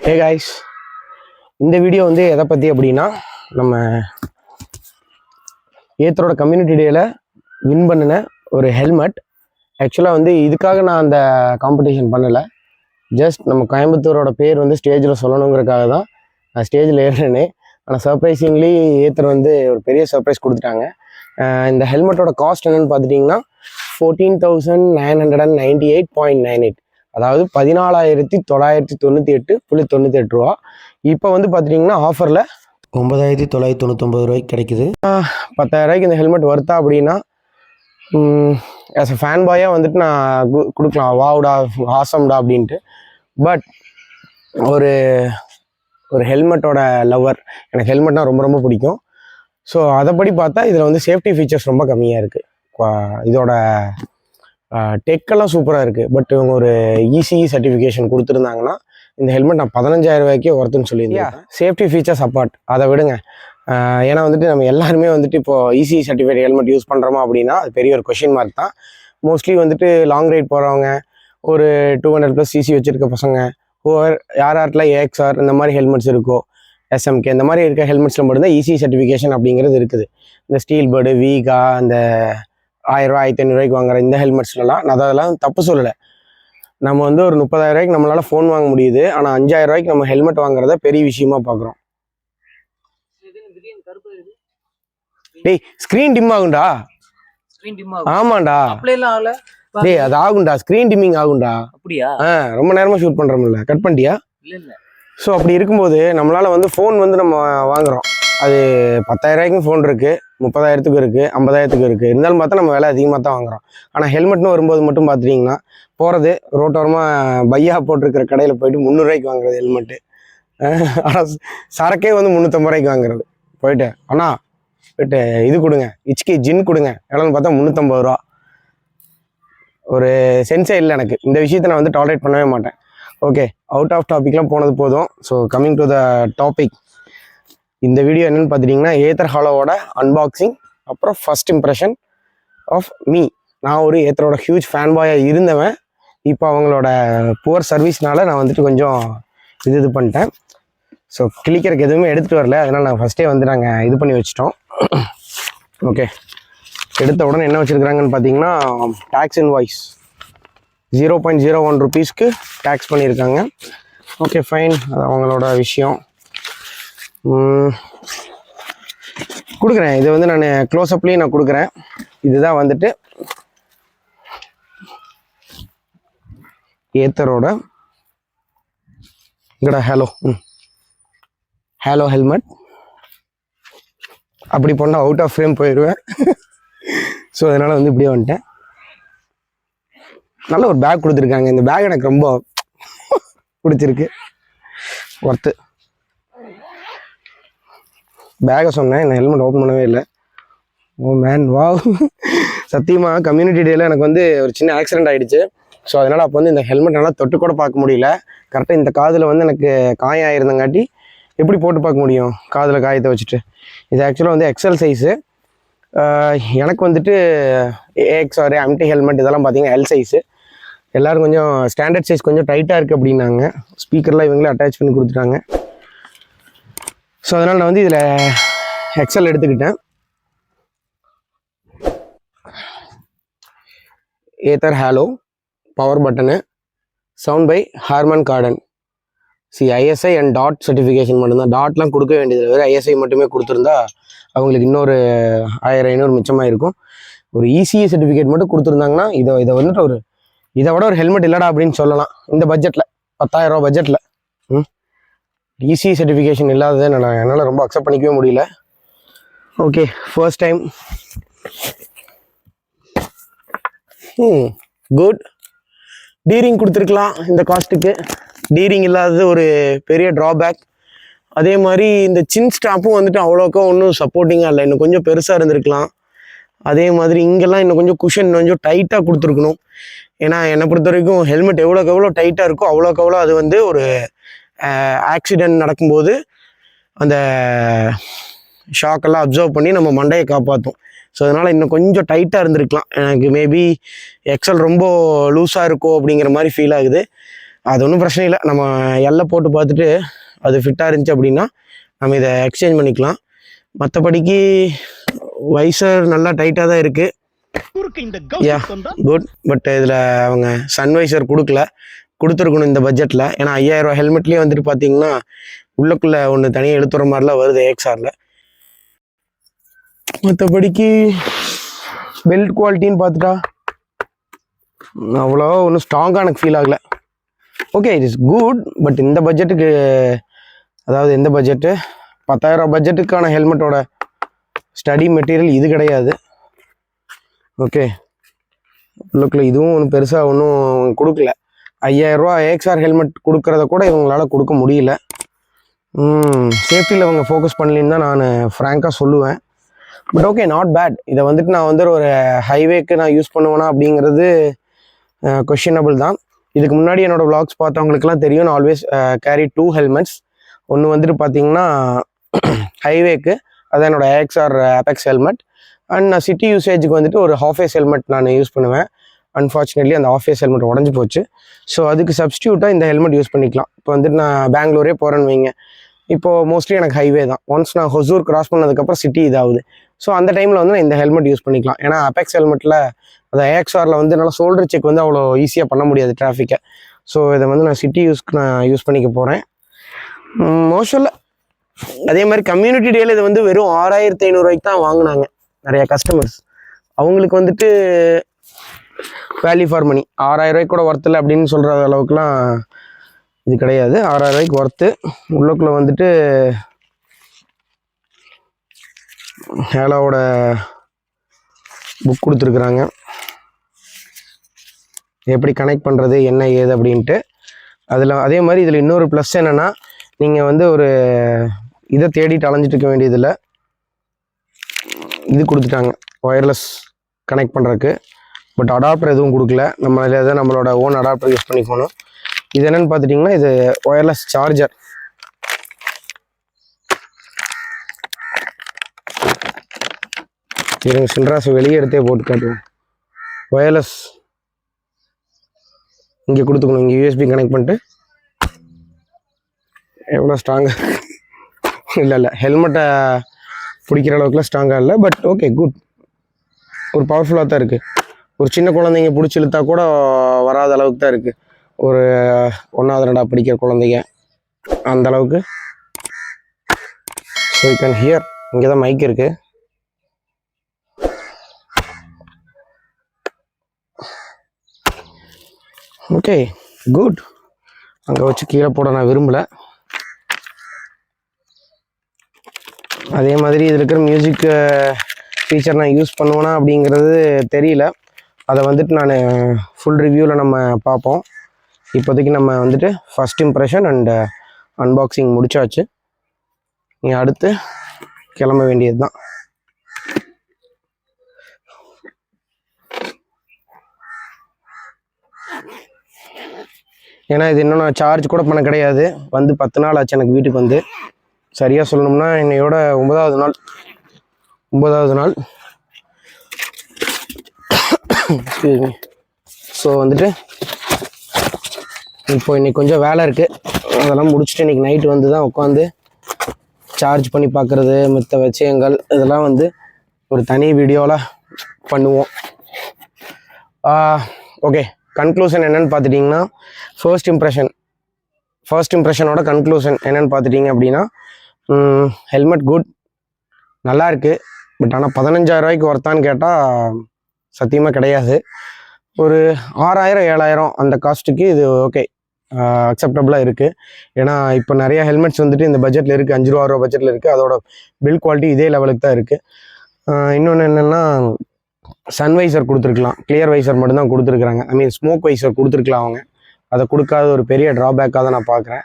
Hey guys, இந்த video வந்து எதை பற்றி அப்படின்னா, நம்ம ஏத்தரோட கம்யூனிட்டி டேயில் வின் பண்ணின ஒரு ஹெல்மெட். ஆக்சுவலாக வந்து இதுக்காக நான் அந்த காம்படிஷன் பண்ணலை. ஜஸ்ட் நம்ம கோயம்புத்தூரோட பேர் வந்து ஸ்டேஜில் சொல்லணுங்கிறதுக்காக தான் நான் ஸ்டேஜில் ஏறினேனே. ஆனால் சர்ப்ரைசிங்லி ஏத்தர் வந்து ஒரு பெரிய சர்ப்ரைஸ் கொடுத்துட்டாங்க. இந்த ஹெல்மெட்டோட காஸ்ட் என்னென்னு பார்த்துட்டிங்கன்னா 14,998.98, அதாவது 14,998.98 ரூபா. இப்போ வந்து பார்த்துட்டிங்கன்னா ஆஃபரில் 9,999 ரூபாய்க்கு கிடைக்குது. 10,000 ரூபாய்க்கு இந்த ஹெல்மெட் வருத்தா அப்படின்னா, ஆஸ் அ ஃபேன் பாயாக வந்துட்டு நான் கொடுக்கலாம், வாவுடா ஆசம்டா அப்படின்ட்டு. பட் ஒரு ஹெல்மெட்டோட லவ்வர், எனக்கு ஹெல்மெட்னால் ரொம்ப ரொம்ப பிடிக்கும். ஸோ அதைப்படி பார்த்தா இதில் வந்து சேஃப்டி ஃபீச்சர்ஸ் ரொம்ப கம்மியாக இருக்குது. இதோட டெக்கெல்லாம் சூப்பராக இருக்குது. பட் இவங்க ஒரு இசிஇ சர்டிஃபிகேஷன் கொடுத்துருந்தாங்கன்னா இந்த ஹெல்மெட் நான் 15,000 ரூபாய்க்கே ஒர்த்துன்னு சொல்லியிருந்தேன். சேஃப்டி ஃபீச்சர்ஸ் அப்பார்ட், அதை விடுங்க. ஏன்னா வந்துட்டு நம்ம எல்லாருமே வந்துட்டு இப்போது இசிஇ சர்டிஃபிகேட் ஹெல்மெட் யூஸ் பண்ணுறோமா அப்படின்னா அது பெரிய ஒரு கொஷின் மார்க் தான். மோஸ்ட்லி வந்துட்டு லாங் ரைட் போகிறவங்க, ஒரு 200+ சிசி வச்சுருக்க பசங்க, யார்கிட்டலாம் ஏஎக்ஸ்ஆர் இந்த மாதிரி ஹெல்மெட்ஸ் இருக்கோ, எஸ்எம்கே இந்த மாதிரி இருக்க ஹெல்மெட்ஸில் மட்டும்தான் இசிஇ சர்டிஃபிகேஷன் அப்படிங்கிறது இருக்குது. இந்த ஸ்டீல் பேர்டு, வீகா, அந்த 1000 ரூபா 1500 ரூபாய்க்கு வாங்குற இந்த ஹெல்மெட்ஸ்லாம் நான் அதெல்லாம் தப்பு சொல்லலை. நம்ம வந்து ஒரு 30,000 ரூபாய்க்கு நம்மளால் ஃபோன் வாங்க முடியுது. ஆனால் 5,000 ரூபாய்க்கு நம்ம ஹெல்மெட் வாங்குறத பெரிய விஷயமா பார்க்குறோம். டேய், ஸ்க்ரீன் டிம் ஆகும்டா. ஆமாண்டா, டேய் அது ஆகும்டா, ஸ்க்ரீன் டிம்மிங் ஆகும்டா. அப்படியா? ரொம்ப நேரமாக ஷூட் பண்ணுறோம்ல, கட் பண்ணிட்டியா? ஸோ அப்படி இருக்கும்போது நம்மளால் வந்து ஃபோன் வந்து நம்ம வாங்குகிறோம். அது 10,000 ரூபாய்க்கும் ஃபோன் இருக்குது, 30,000த்துக்கு இருக்குது, 50,000த்துக்கு இருக்குது. இருந்தாலும் பார்த்தா நம்ம விலை அதிகமாக தான் வாங்குகிறோம். ஆனால் ஹெல்மெட்னு வரும்போது மட்டும் பார்த்துட்டிங்கன்னா, போகிறது ரோட்டோரமாக பையா போட்டிருக்கிற கடையில் போயிட்டு 300 ரூபாய்க்கு வாங்குறது ஹெல்மெட்டு. ஆனால் சரக்கே வந்து 350 ரூபாய்க்கு வாங்குறது. போயிட்டு அண்ணா போயிட்டு இது கொடுங்க, இச்கி ஜின் கொடுங்க, எவ்வளோன்னு பார்த்தா 350 ரூபா. ஒரு சென்ஸே இல்லை எனக்கு. இந்த விஷயத்தை நான் வந்து டாலரேட் பண்ணவே மாட்டேன். ஓகே, அவுட் ஆஃப் டாபிக்லாம் போனது போதும். So coming to the topic. இந்த வீடியோ என்னென்னு பார்த்துட்டிங்கன்னா ஏத்தர் ஹாலோவோட அன்பாக்சிங், அப்புறம் ஃபஸ்ட் இம்ப்ரெஷன் ஆஃப் மீ. நான் ஒரு ஏத்தரோட ஹியூஜ் ஃபேன் பாயாக இருந்தவன். இப்போ அவங்களோட புவர் சர்வீஸ்னால நான் வந்துட்டு கொஞ்சம் இது பண்ணிட்டேன். ஸோ கிளிக்கிறதுக்கு எதுவுமே எடுத்துகிட்டு வரல, அதனால் நான் ஃபஸ்ட்டே வந்து நாங்கள் இது பண்ணி வச்சிட்டோம். ஓகே, எடுத்த உடனே என்ன வச்சுருக்குறாங்கன்னு பார்த்தீங்கன்னா டேக்ஸ் இன்வாய்ஸ் 0.01 ருபீஸ்க்கு டேக்ஸ் பண்ணியிருக்காங்க. ஓகே ஃபைன், அது அவங்களோட விஷயம். கொடுக்குறேன், இது வந்து நான் க்ளோஸ்அப்லேயும் நான் கொடுக்குறேன். இதுதான் வந்துட்டு ஏத்தரோட இங்கடா ஹலோ ஹெல்மெட். அப்படி போனால் அவுட் ஆஃப் ஃப்ரேம் போயிடுவேன். ஸோ அதனால் வந்து இப்படியே வந்துட்டேன். நல்ல ஒரு பேக் கொடுத்துருக்காங்க. இந்த பேக் எனக்கு ரொம்ப பிடிச்சிருக்கு, ஒர்த்து. பேக்கை சொன்னேன், இந்த ஹெல்மெட் ஓப்பன் பண்ணவே இல்லை. ஓ மேன், வா. சத்தியமாக கம்யூனிட்டி டேயில் எனக்கு வந்து ஒரு சின்ன ஆக்சிடென்ட் ஆகிடுச்சு. ஸோ அதனால் அப்போ வந்து இந்த ஹெல்மெட் நல்லா தொட்டு கூட பார்க்க முடியல. கரெக்டாக இந்த காதில் வந்து எனக்கு காயம் ஆயிருந்தங்காட்டி எப்படி போட்டு பார்க்க முடியும் காதில் காயத்தை வச்சுட்டு. இது ஆக்சுவலாக வந்து எக்ஸல் சைஸு. எனக்கு வந்துட்டு ஏஎக்ஸ்ஆர் எம்டி ஹெல்மெட் இதெல்லாம் பார்த்தீங்கன்னா எல் சைஸு. எல்லோரும் கொஞ்சம் ஸ்டாண்டர்ட் சைஸ் கொஞ்சம் டைட்டாக இருக்குது அப்படின்னாங்க. ஸ்பீக்கர்லாம் இவங்களே அட்டாச் பண்ணி கொடுத்துட்டாங்க. ஸோ அதனால் நான் வந்து இதில் எக்ஸல் எடுத்துக்கிட்டேன். Ather Halo power button, sound by Harman Kardon. ISI and dot certification மட்டும்தான். டாட்லாம் கொடுக்க வேண்டியது, வேறு ஐஎஸ்ஐ மட்டுமே கொடுத்துருந்தா அவங்களுக்கு இன்னொரு 1500 மிச்சமாக இருக்கும். ஒரு இசிஇ சர்டிஃபிகேட் மட்டும் கொடுத்துருந்தாங்கன்னா இதை வந்துட்டு இதை விட ஒரு ஹெல்மெட் இல்லைடா அப்படின்னு சொல்லலாம். இந்த பட்ஜெட்டில் 10,000 ரூபா பட்ஜெட்டில் இசிஇ சர்டிஃபிகேஷன் இல்லாததை என்னால் ரொம்ப அக்செப்ட் பண்ணிக்கவே முடியல. Okay, first time. குட். டீரிங் கொடுத்துருக்கலாம் இந்த காஸ்ட்டுக்கு. டீரிங் இல்லாதது ஒரு பெரிய ட்ராபேக். அதே மாதிரி இந்த சின் ஸ்டாப்பும் வந்துட்டு அவ்வளோக்கா ஒன்றும் சப்போர்ட்டிங்காக இல்லை, இன்னும் கொஞ்சம் பெருசாக இருந்திருக்கலாம். அதே மாதிரி இங்கெல்லாம் இன்னும் கொஞ்சம் குஷன் கொஞ்சம் டைட்டாக கொடுத்துருக்கணும். ஏன்னா என்னை பொறுத்த வரைக்கும் ஹெல்மெட் எவ்வளோக்கு எவ்வளோ டைட்டாக இருக்கோ அவ்வளோக்கு எவ்வளோ அது வந்து ஒரு ஆக்சிடெண்ட் நடக்கும்போது அந்த ஷாக்கெல்லாம் அப்சர்வ் பண்ணி நம்ம மண்டையை காப்பாற்றும். ஸோ அதனால் இன்னும் கொஞ்சம் டைட்டாக இருந்திருக்கலாம். எனக்கு மேபி எக்ஸல் ரொம்ப லூஸாக இருக்கோ அப்படிங்கிற மாதிரி ஃபீல் ஆகுது. அது ஒன்றும் பிரச்சனை இல்லை. நம்ம எல்லாம் போட்டு பார்த்துட்டு அது ஃபிட்டாக இருந்துச்சு அப்படின்னா நம்ம இதை எக்ஸ்சேஞ்ச் பண்ணிக்கலாம். மற்றபடிக்கு வைசர் நல்லா டைட்டாக தான் இருக்குது. யா குட். பட் இதில் அவங்க சன் வைசர் கொடுத்துருக்கணும் இந்த பட்ஜெட்டில். ஏன்னா 5000 ரூபா ஹெல்மெட்லேயும் வந்துட்டு பார்த்தீங்கன்னா உள்ளுக்குள்ளே ஒன்று தனியாக எழுத்துற மாதிரிலாம் வருது ஏஎக்ஸ்ஆரில். மற்றபடிக்கு பெல்ட் குவாலிட்டின்னு பார்த்துட்டா அவ்வளோ ஒன்றும் ஸ்ட்ராங்காக எனக்கு ஃபீல் ஆகலை. Okay, it is good. But இந்த பட்ஜெட்டுக்கு, அதாவது எந்த பட்ஜெட்டு 10,000 ரூபா பட்ஜெட்டுக்கான ஹெல்மெட்டோட ஸ்டடி மெட்டீரியல் இது கிடையாது. ஓகே, உள்ளுக்குள்ள இதுவும் ஒன்றும் பெருசாக ஒன்றும் கொடுக்கல. 5000 ரூபா ஏஎக்ஸ்ஆர் ஹெல்மெட் கொடுக்கறத கூட இவங்களால கொடுக்க முடியல. சேஃப்டியில் அவங்க ஃபோக்கஸ் பண்ணலின்னு தான் நான் ஃப்ராங்காக சொல்லுவேன். But okay, not bad. இதை வந்துட்டு நான் வந்து ஒரு ஹைவேக்கு நான் யூஸ் பண்ணுவேனா அப்படிங்கிறது கொஷினபிள் தான். இதுக்கு முன்னாடி என்னோடய விளாக்ஸ் பார்த்தவங்களுக்குலாம் தெரியும், நான் ஆல்வேஸ் கேரி 2 ஹெல்மெட்ஸ். ஒன்று வந்துட்டு பார்த்தீங்கன்னா ஹைவேக்கு, அதான் என்னோட ஏஎக்ஸ்ஆர் அபெக்ஸ் ஹெல்மெட். அண்ட் நான் சிட்டி யூசேஜுக்கு வந்துட்டு ஒரு ஹாஃப் ஃபேஸ் ஹெல்மெட் நான் யூஸ் பண்ணுவேன். அன்ஃபார்ச்சுனேட்லி அந்த ஆஃப் ஃபேஸ் ஹெல்மெட் உடஞ்சி போச்சு. ஸோ அதுக்கு சப்ஸ்டியூட்டாக இந்த ஹெல்மெட் யூஸ் பண்ணிக்கலாம். இப்போ வந்துட்டு நான் பெங்களூரே போகிறேன்னு வைங்க, இப்போது மோஸ்ட்லி எனக்கு ஹைவே தான். ஒன்ஸ் நான் ஹொசூர் கிராஸ் பண்ணதுக்கப்புறம் சிட்டி இதாகுது. ஸோ அந்த டைமில் வந்து நான் இந்த ஹெல்மெட் யூஸ் பண்ணிக்கலாம். ஏன்னா அபெக்ஸ் ஹெல்மெட்டில் அந்த ஏஎக்ஸ்ஆரில் வந்து என்னால் ஷோல்டர் செக் வந்து அவ்வளோ ஈஸியாக பண்ண முடியாது டிராஃபிக்கை. ஸோ இதை வந்து நான் சிட்டி யூஸ்க்கு நான் யூஸ் பண்ணிக்க போகிறேன். மோஸ்ட்ல அதே மாதிரி கம்யூனிட்டி டேல இது வந்து வெறும் 6500 ரூபாய்க்கு தான் வாங்கினாங்க நிறைய கஸ்டமர்ஸ். அவங்களுக்கு வந்துட்டு வேல்யூ ஃபார் மணி. 6000 ரூபாய்க்கு கூட ஒர்த்தில் அப்படின்னு சொல்கிற அளவுக்குலாம் இது கிடையாது. 6000 ரூபாய்க்கு ஒர்த்து. உள்ளுக்குள்ளே வந்துட்டு ஹேலாவோட புக் கொடுத்துருக்குறாங்க, எப்படி கனெக்ட் பண்ணுறது என்ன ஏது அப்படின்ட்டு. அதில் அதே மாதிரி இதில் இன்னொரு ப்ளஸ் என்னென்னா, நீங்கள் வந்து ஒரு இதை தேடிட்டு அலைஞ்சிட்டு இருக்க வேண்டியதில்லை. இது கொடுத்துட்டாங்க ஒயர்லெஸ் கனெக்ட் பண்ணுறதுக்கு. பட் அடாப்டர் எதுவும் கொடுக்கல. நம்ம இதை நம்மளோட ஓன் அடாப்டர் யூஸ் பண்ணிக்கணும். இது என்னென்னு பார்த்துட்டிங்கன்னா, இது ஒயர்லெஸ் சார்ஜர். இருங்க, சில்ராஸ் வெளியே எடுத்தே போட்டு காட்டுவோம். ஒயர்லெஸ் இங்கே கொடுத்துக்கணும். இங்கே யூஎஸ்பி கனெக்ட் பண்ணிட்டு எவ்வளோ ஸ்ட்ராங்காக இல்லை ஹெல்மெட்டை பிடிக்கிற அளவுக்குலாம் ஸ்ட்ராங்காக இல்லை. But okay, good. ஒரு பவர்ஃபுல்லாக தான் இருக்குது. ஒரு சின்ன குழந்தைங்க பிடிச்சி இழுத்தா கூட வராத அளவுக்கு தான் இருக்குது. ஒரு 1வது 2வது படிக்கிற குழந்தைங்க அந்த அளவுக்கு. So you can hear. இங்கே தான் மைக் இருக்குது. Okay, good. அங்கே வச்சு கீழே போட நான் விரும்பலை. அதே மாதிரி இதில் இருக்கிற மியூசிக் ஃபீச்சர் நான் யூஸ் பண்ணுவேனா அப்படிங்கிறது தெரியல. அதை வந்துட்டு நான் ஃபுல் ரிவ்யூவில் நம்ம பார்ப்போம். இப்போதைக்கு நம்ம வந்துட்டு ஃபஸ்ட் இம்ப்ரெஷன் அண்ட் அன்பாக்சிங் முடிச்சாச்சு. நீ அடுத்து கிளம்ப வேண்டியது தான். ஏன்னா இது இன்னும் நான் சார்ஜ் கூட பண்ண கிடையாது. வந்து 10 நாள் ஆச்சு எனக்கு வீட்டுக்கு வந்து. சரியாக சொல்லணும்னா என்னையோட 9வது நாள். ஸோ வந்துட்டு இப்போ இன்றைக்கி கொஞ்சம் வேலை இருக்குது. அதெல்லாம் முடிச்சுட்டு இன்றைக்கி நைட்டு வந்து தான் உட்காந்து சார்ஜ் பண்ணி பார்க்குறது, மித்த விஷயங்கள் இதெல்லாம் வந்து ஒரு தனி வீடியோவில் பண்ணுவோம். ஓகே, கன்க்ளூஷன் என்னென்னு பார்த்துட்டிங்கன்னா, ஃபர்ஸ்ட் இம்ப்ரெஷனோட கன்க்ளூஷன் என்னென்னு பார்த்துட்டிங்க அப்படின்னா, ஹெல்மெட் குட், நல்லா இருக்குது. பட் ஆனால் 15000 ரூபாய்க்கு ஒர்த்தான்னு கேட்டால் சத்தியமாக கிடையாது. ஒரு 6000 7000 அந்த காஸ்ட்டுக்கு இது ஓகே, அக்செப்டபுளாக இருக்குது. ஏன்னா இப்போ நிறைய ஹெல்மெட்ஸ் வந்துட்டு இந்த பட்ஜெட்டில் இருக்குது, 5 ரூபா பட்ஜெட்டில் இருக்குது. அதோட பில் குவாலிட்டி இதே லெவலுக்கு தான் இருக்குது. இன்னொன்று என்னென்னா, சன் வைசர் கொடுத்துருக்கலாம், கிளியர் வைசர் மட்டும்தான் கொடுத்துருக்குறாங்க. ஐ மீன் ஸ்மோக் வைசர் கொடுத்துருக்கலாம் அவங்க. அதை கொடுக்காத ஒரு பெரிய ட்ராபேக்காக தான் நான் பார்க்குறேன்.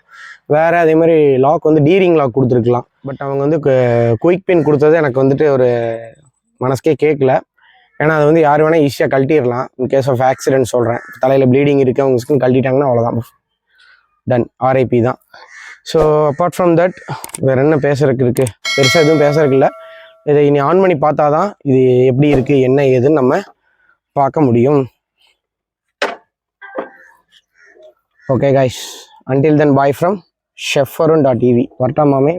வேறு அதே மாதிரி லாக் வந்து டீரிங் லாக் கொடுத்துருக்கலாம். பட் அவங்க வந்து குயிக் பின் கொடுத்தது எனக்கு வந்துட்டு ஒரு மனசுக்கே கேட்கல. ஏன்னா அது வந்து யார் வேணால் ஈஸியாக கழட்டிடலாம். இன் கேஸ் ஆஃப் ஆக்சிடென்ட் சொல்கிறேன். தலையில் ப்ளீடிங் இருக்குது, அவங்க ஸ்கின் கழட்டிட்டாங்கன்னா அவ்வளோதான், டன், ஆர்ஐபி தான். ஸோ அப்பார்ட் ஃப்ரம் தட் வேறு என்ன பேசுறதுக்கு இருக்குது? பெருசாக எதுவும் பேசுறதுக்கு இல்லை. இதை இனி ஆன் பண்ணி பார்த்தா தான் இது எப்படி இருக்குது என்ன ஏதுன்னு நம்ம பார்க்க முடியும். Okay guys, until then bye from chefvarun.tv. வரட்டா மாமே.